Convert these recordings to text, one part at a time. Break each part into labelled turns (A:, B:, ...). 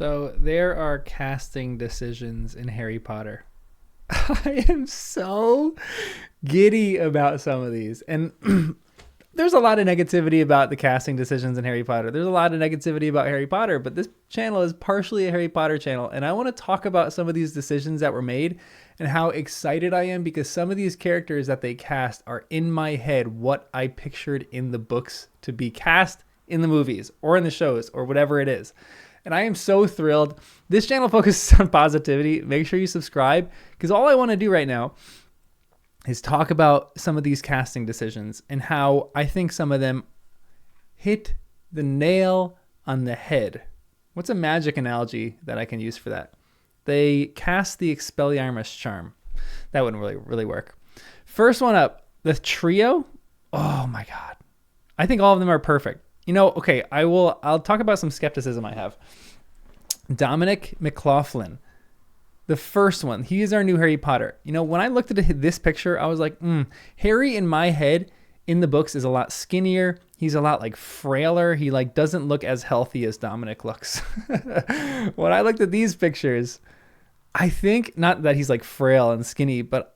A: So there are casting decisions in Harry Potter. I am so giddy about some of these. And there's a lot of negativity about the casting decisions in Harry Potter. There's a lot of negativity about Harry Potter, but this channel is partially a Harry Potter channel. And I want to talk about some of these decisions that were made and how excited I am because some of these characters that they cast are in my head what I pictured in the books to be cast in the movies or in the shows or whatever it is. And I am so thrilled. This channel focuses on positivity. Make sure you subscribe because all I want to do right now is talk about some of these casting decisions and how I think some of them hit the nail on the head. What's a magic analogy that I can use for that? They cast the Expelliarmus charm. That wouldn't really work. First one up, the trio. Oh my God. I think all of them are perfect. You know, okay, I'll talk about some skepticism I have. Dominic McLaughlin. The first one, he is our new Harry Potter. You know, when I looked at this picture, I was like, Harry in my head in the books is a lot skinnier. He's a lot like frailer. He like doesn't look as healthy as Dominic looks. When I looked at these pictures, I think not that he's like frail and skinny, but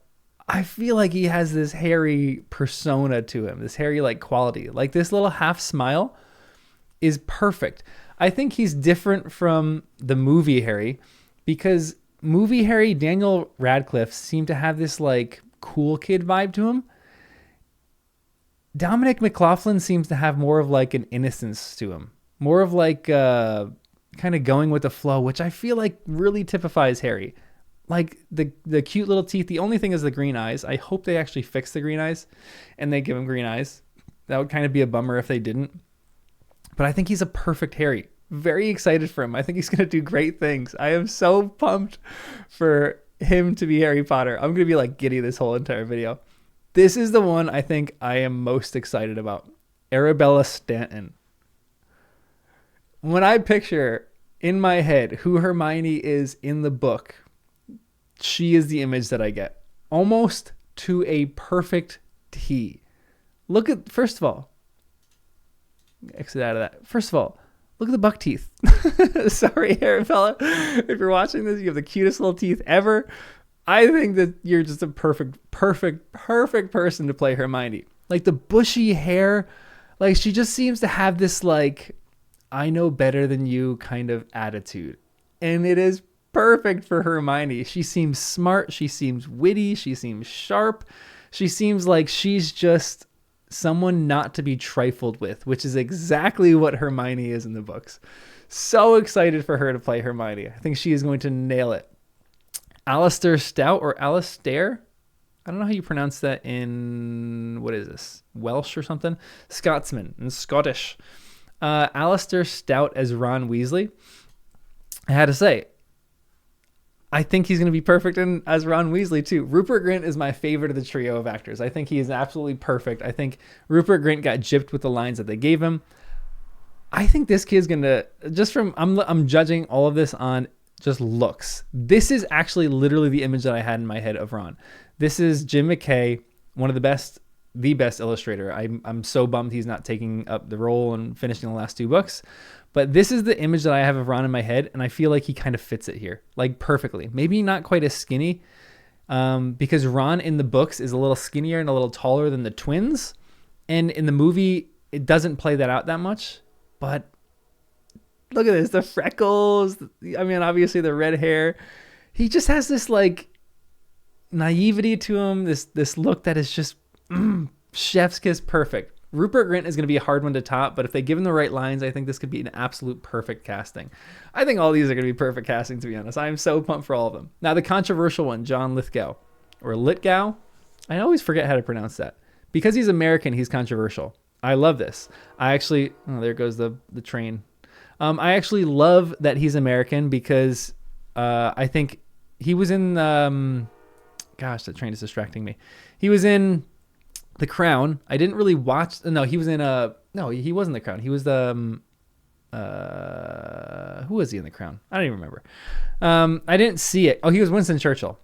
A: I feel like he has this Harry persona to him, this Harry like quality. Like this little half smile is perfect. I think he's different from the movie Harry because movie Harry, Daniel Radcliffe, seemed to have this like cool kid vibe to him. Dominic McLaughlin seems to have more of like an innocence to him, more of like kind of going with the flow, which I feel like really typifies Harry. Like the cute little teeth. The only thing is the green eyes. I hope they actually fix the green eyes and they give him green eyes. That would kind of be a bummer if they didn't. But I think he's a perfect Harry. Very excited for him. I think he's going to do great things. I am so pumped for him to be Harry Potter. I'm going to be like giddy this whole entire video. This is the one I think I am most excited about. Arabella Stanton. When I picture in my head who Hermione is in the book, she is the image that I get. Almost to a perfect T. Look at, first of all, exit out of that. First of all, look at the buck teeth. Sorry, Arabella. If you're watching this, you have the cutest little teeth ever. I think that you're just a perfect person to play Hermione. Like the bushy hair, like she just seems to have this like, I know better than you kind of attitude. And it is perfect for Hermione. She seems smart. She seems witty. She seems sharp. She seems like she's just someone not to be trifled with, which is exactly what Hermione is in the books. So excited for her to play Hermione. I think she is going to nail it. Alistair Stout or Alistair? I don't know how you pronounce that in, what is this? Welsh or something? Scotsman and Scottish. Alistair Stout as Ron Weasley. I had to say, I think he's going to be perfect as Ron Weasley too. Rupert Grint is my favorite of the trio of actors. I think he is absolutely perfect. I think Rupert Grint got gypped with the lines that they gave him. I think this kid's going to, just from, I'm judging all of this on just looks. This is actually literally the image that I had in my head of Ron. This is Jim McKay, one of the best illustrator. I'm so bummed he's not taking up the role and finishing the last two books. But this is the image that I have of Ron in my head, and I feel like he kind of fits it here, like perfectly. Maybe not quite as skinny, because Ron in the books is a little skinnier and a little taller than the twins. And in the movie, it doesn't play that out that much. But look at this, the freckles. I mean, obviously the red hair. He just has this like naivety to him, this look that is just chef's kiss perfect. Rupert Grint is going to be a hard one to top, but if they give him the right lines, I think this could be an absolute perfect casting. I think all these are going to be perfect casting, to be honest. I am so pumped for all of them. Now, the controversial one, John Lithgow, or Lithgow. I always forget how to pronounce that. Because he's American, he's controversial. I love this. I actually, oh, there goes the train. I actually love that he's American because I think he was in, gosh, that train is distracting me. He was in The Crown. I didn't really watch. No, he was in no, he wasn't The Crown. He was the who was he in The Crown? I don't even remember. I didn't see it. Oh, he was Winston Churchill.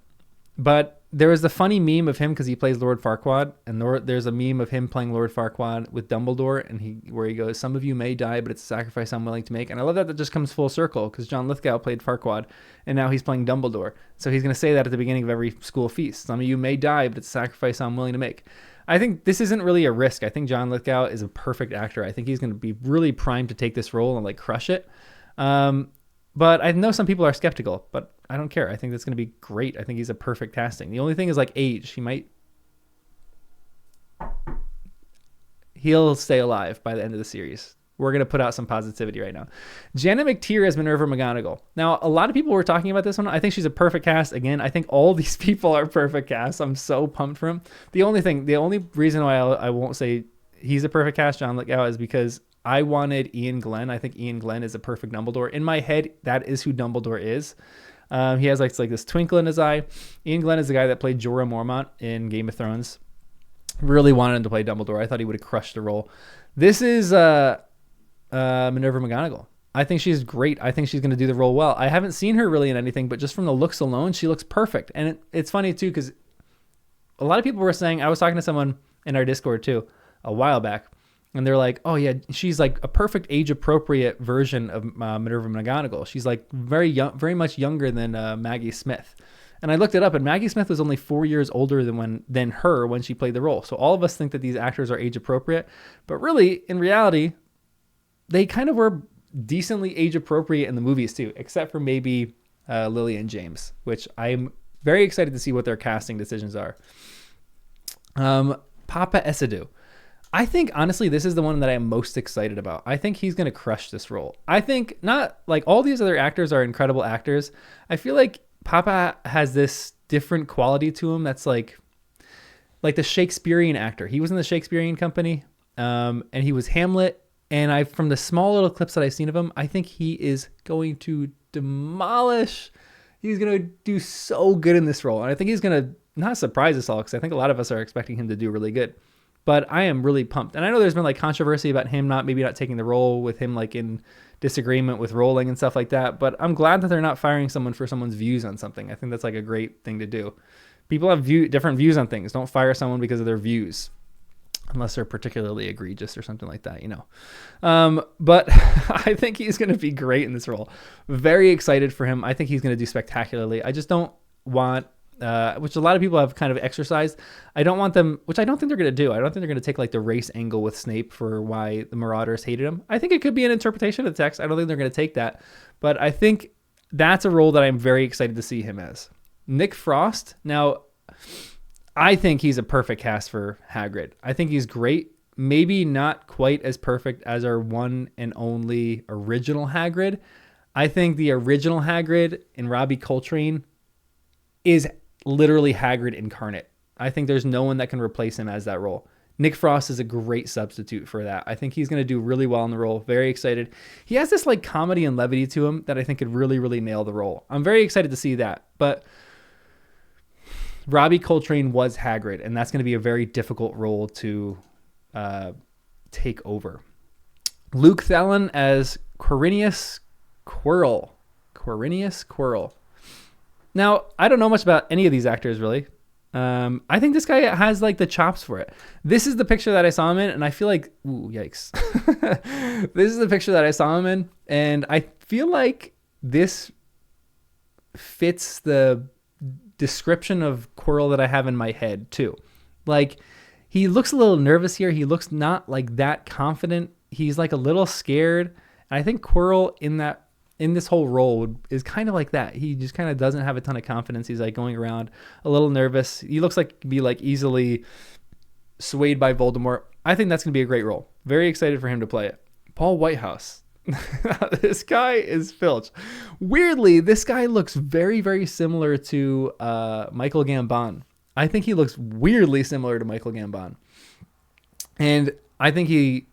A: But there was the funny meme of him because he plays Lord Farquaad, and there's a meme of him playing Lord Farquaad with Dumbledore, and where he goes, "Some of you may die, but it's a sacrifice I'm willing to make." And I love that just comes full circle because John Lithgow played Farquaad, and now he's playing Dumbledore. So he's going to say that at the beginning of every school feast. Some of you may die, but it's a sacrifice I'm willing to make. I think this isn't really a risk. I think John Lithgow is a perfect actor. I think he's going to be really primed to take this role and like crush it. But I know some people are skeptical, but I don't care. I think that's going to be great. I think he's a perfect casting. The only thing is like age. He'll stay alive by the end of the series. We're going to put out some positivity right now. Janet McTeer as Minerva McGonagall. Now, a lot of people were talking about this one. I think she's a perfect cast. Again, I think all these people are perfect casts. I'm so pumped for him. The only reason why I won't say he's a perfect cast, John Lithgow, is because I wanted Ian Glenn. I think Ian Glenn is a perfect Dumbledore. In my head, that is who Dumbledore is. He has like this twinkle in his eye. Ian Glenn is the guy that played Jorah Mormont in Game of Thrones. Really wanted him to play Dumbledore. I thought he would have crushed the role. This is Minerva McGonagall. I think she's great. I think she's going to do the role well. I haven't seen her really in anything, but just from the looks alone, she looks perfect. And it's funny too, because a lot of people were saying, I was talking to someone in our Discord too a while back, and they're like, oh yeah, she's like a perfect age appropriate version of Minerva McGonagall. She's like very young, very much younger than Maggie Smith. And I looked it up, and Maggie Smith was only 4 years older than her when she played the role. So all of us think that these actors are age appropriate, but really, in reality, they kind of were decently age appropriate in the movies too, except for maybe Lily and James, which I'm very excited to see what their casting decisions are. Papa Essedu. I think, honestly, this is the one that I'm most excited about. I think he's going to crush this role. I think not like all these other actors are incredible actors. I feel like Papa has this different quality to him that's like the Shakespearean actor. He was in the Shakespearean Company, and he was Hamlet. And from the small little clips that I've seen of him, I think he is going to demolish. He's going to do so good in this role. And I think he's going to not surprise us all, because I think a lot of us are expecting him to do really good. But I am really pumped. And I know there's been like controversy about him maybe not taking the role, with him like in disagreement with Rowling and stuff like that. But I'm glad that they're not firing someone for someone's views on something. I think that's like a great thing to do. People have different views on things. Don't fire someone because of their views, unless they're particularly egregious or something like that, you know. But I think he's going to be great in this role. Very excited for him. I think he's going to do spectacularly. I just don't want, which a lot of people have kind of exercised, I don't want them, which I don't think they're going to do. I don't think they're going to take like the race angle with Snape for why the Marauders hated him. I think it could be an interpretation of the text. I don't think they're going to take that. But I think that's a role that I'm very excited to see him as. Nick Frost. Now, I think he's a perfect cast for Hagrid. I think he's great. Maybe not quite as perfect as our one and only original Hagrid. I think the original Hagrid in Robbie Coltrane is literally Hagrid incarnate. I think there's no one that can replace him as that role. Nick Frost is a great substitute for that. I think he's going to do really well in the role. Very excited. He has this like comedy and levity to him that I think could really, really nail the role. I'm very excited to see that. But Robbie Coltrane was Hagrid, and that's going to be a very difficult role to take over. Luke Thallon as Quirinius Quirrell. Quirinius Quirrell. Now, I don't know much about any of these actors, really. I think this guy has like the chops for it. This is the picture that I saw him in, and I feel like, ooh, yikes. This is the picture that I saw him in, and I feel like this fits the description of Quirrell that I have in my head too. Like, he looks a little nervous here. He looks not like that confident. He's like a little scared. And I think Quirrell in this whole role is kind of like that. He just kind of doesn't have a ton of confidence. He's like going around a little nervous. He looks like he'd be like easily swayed by Voldemort. I think that's going to be a great role. Very excited for him to play it. Paul Whitehouse. This guy is Filch. Weirdly, this guy looks very, very similar to Michael Gambon. I think he looks weirdly similar to Michael Gambon. And I think he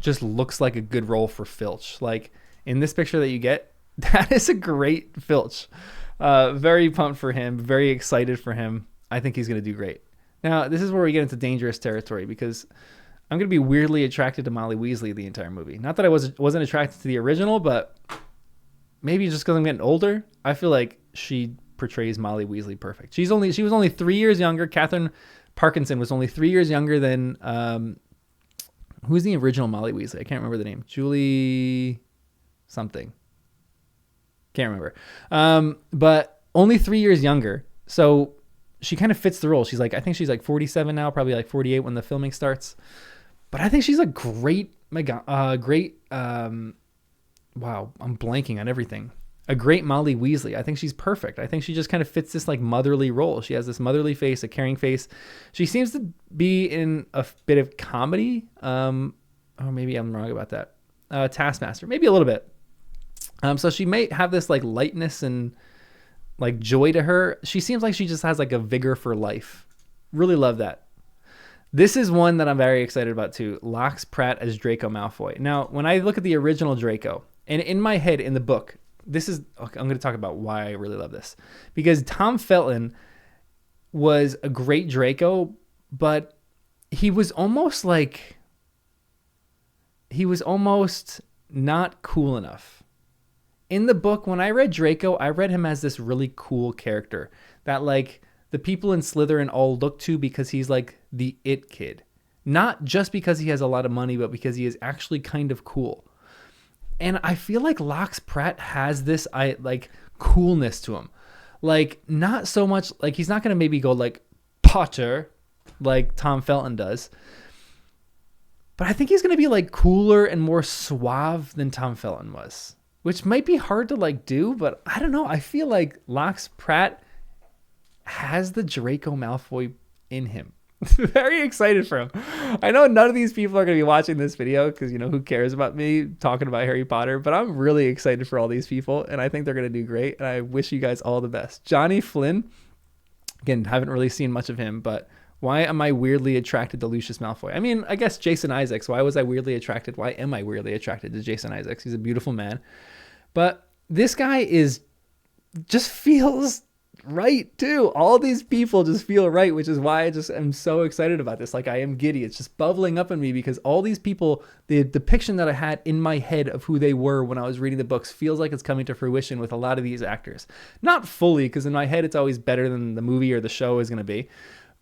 A: just looks like a good role for Filch. Like, in this picture that you get, that is a great Filch. Very pumped for him. Very excited for him. I think he's going to do great. Now, this is where we get into dangerous territory, because I'm going to be weirdly attracted to Molly Weasley the entire movie. Not that I wasn't attracted to the original, but maybe just because I'm getting older, I feel like she portrays Molly Weasley perfect. She was only 3 years younger. Catherine Parkinson was only 3 years younger than who's the original Molly Weasley? I can't remember the name. Julie something. Can't remember. But only 3 years younger. So she kind of fits the role. I think she's like 47 now, probably like 48 when the filming starts. But I think she's a great, wow, I'm blanking on everything. A great Molly Weasley. I think she's perfect. I think she just kind of fits this like motherly role. She has this motherly face, a caring face. She seems to be in a bit of comedy. Or maybe I'm wrong about that. Taskmaster, maybe a little bit. So she may have this like lightness and like joy to her. She seems like she just has like a vigor for life. Really love that. This is one that I'm very excited about too. Lox Pratt as Draco Malfoy. Now, when I look at the original Draco, and in my head in the book, I'm going to talk about why I really love this. Because Tom Felton was a great Draco, but he was almost not cool enough. In the book, when I read Draco, I read him as this really cool character that like the people in Slytherin all look to because he's like the it kid. Not just because he has a lot of money, but because he is actually kind of cool. And I feel like Lox Pratt has this coolness to him. Like, not so much, like he's not going to maybe go like Potter like Tom Felton does. But I think he's going to be like cooler and more suave than Tom Felton was. Which might be hard to like do, but I don't know. I feel like Lox Pratt has the Draco Malfoy in him. Very excited for him. I know none of these people are going to be watching this video because, who cares about me talking about Harry Potter, but I'm really excited for all these people, and I think they're going to do great, and I wish you guys all the best. Johnny Flynn, again, haven't really seen much of him, but why am I weirdly attracted to Lucius Malfoy? I mean, I guess Jason Isaacs. Why was I weirdly attracted? Why am I weirdly attracted to Jason Isaacs? He's a beautiful man. But this guy just feels right too. All these people just feel right, which is why I just am so excited about this. Like, I am giddy. It's just bubbling up in me because all these people, the depiction that I had in my head of who they were when I was reading the books feels like it's coming to fruition with a lot of these actors. Not fully, because in my head it's always better than the movie or the show is going to be.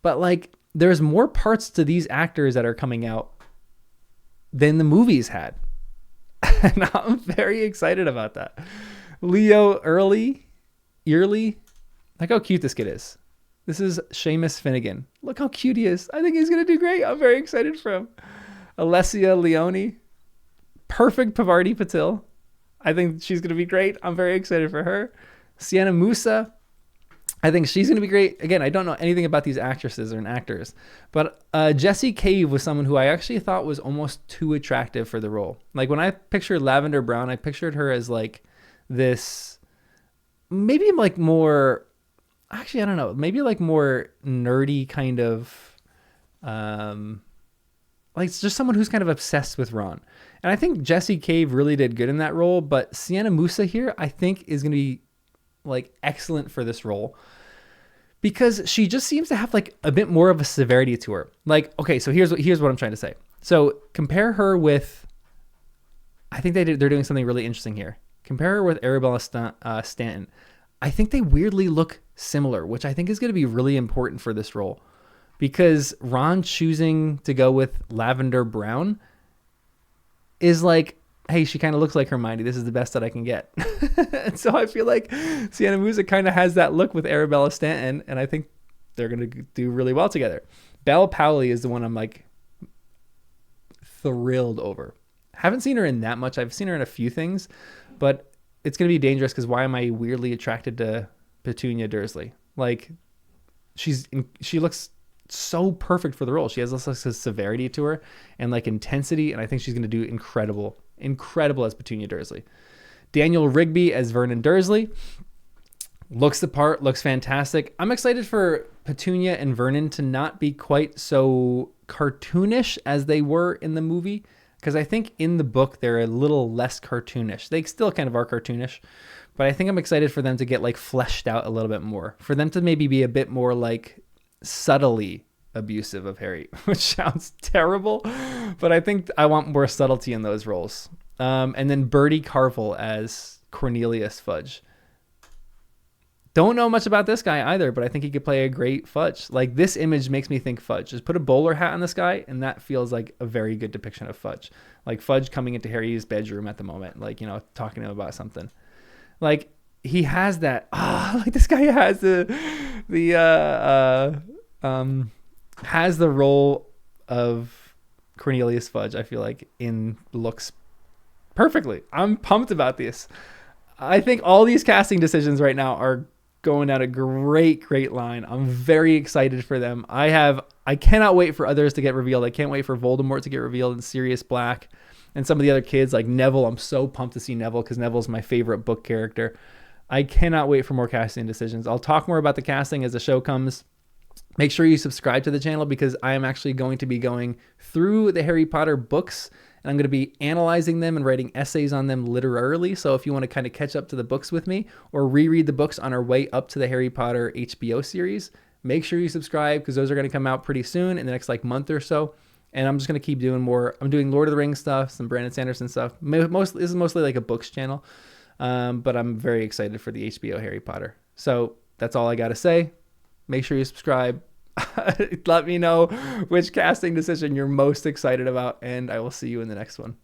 A: But like, there's more parts to these actors that are coming out than the movies had. And I'm very excited about that. Leo Early, look how cute this kid is. This is Seamus Finnegan. Look how cute he is. I think he's going to do great. I'm very excited for him. Alessia Leone. Perfect Pavarti Patil. I think she's going to be great. I'm very excited for her. Sienna Musa. I think she's going to be great. Again, I don't know anything about these actresses or actors, but Jessie Cave was someone who I actually thought was almost too attractive for the role. Like, when I pictured Lavender Brown, I pictured her as like this, maybe like more, actually, I don't know, maybe like more nerdy kind of, like it's just someone who's kind of obsessed with Ron. And I think Jessie Cave really did good in that role, but Sienna Musa here, I think is going to be like excellent for this role because she just seems to have like a bit more of a severity to her. Like, okay, so here's what I'm trying to say. So compare her with, I think they're doing something really interesting here. Compare her with Arabella Stanton. I think they weirdly look similar, which I think is going to be really important for this role because Ron choosing to go with Lavender Brown is like, hey, she kind of looks like Hermione. This is the best that I can get. And so I feel like Sienna Musa kind of has that look with Arabella Stanton, and I think they're going to do really well together. Belle Powley is the one I'm like thrilled over. Haven't seen her in that much. I've seen her in a few things, but it's going to be dangerous because why am I weirdly attracted to Petunia Dursley? Like, she looks so perfect for the role. She has this like severity to her and like intensity, and I think she's going to do incredible as Petunia Dursley. Daniel Rigby as Vernon Dursley looks the part, looks fantastic. I'm excited for Petunia and Vernon to not be quite so cartoonish as they were in the movie, because I think in the book they're a little less cartoonish. They still kind of are cartoonish, but I think I'm excited for them to get like fleshed out a little bit more, for them to maybe be a bit more like subtly abusive of Harry, which sounds terrible, but I think I want more subtlety in those roles. And then Bertie Carvel as Cornelius Fudge. Don't know much about this guy either, but I think he could play a great Fudge. Like, this image makes me think Fudge. Just put a bowler hat on this guy, and that feels like a very good depiction of Fudge. Like Fudge coming into Harry's bedroom at the moment, like, you know, talking to him about something. Like, he has that. Like this guy has has the role of Cornelius Fudge. I feel like in looks perfectly. I'm pumped about this. I think all these casting decisions right now are going down a great line. I'm very excited for them. I cannot wait for others to get revealed. I can't wait for Voldemort to get revealed in Sirius Black, and some of the other kids like Neville. I'm so pumped to see Neville because Neville's my favorite book character. I cannot wait for more casting decisions. I'll talk more about the casting as the show comes. Make sure you subscribe to the channel because I am actually going to be going through the Harry Potter books, and I'm going to be analyzing them and writing essays on them literarily. So if you want to kind of catch up to the books with me or reread the books on our way up to the Harry Potter HBO series, make sure you subscribe because those are going to come out pretty soon in the next like month or so. And I'm just going to keep doing more. I'm doing Lord of the Rings stuff, some Brandon Sanderson stuff. This is mostly like a books channel. But I'm very excited for the HBO Harry Potter. So that's all I got to say. Make sure you subscribe. Let me know which casting decision you're most excited about, and I will see you in the next one.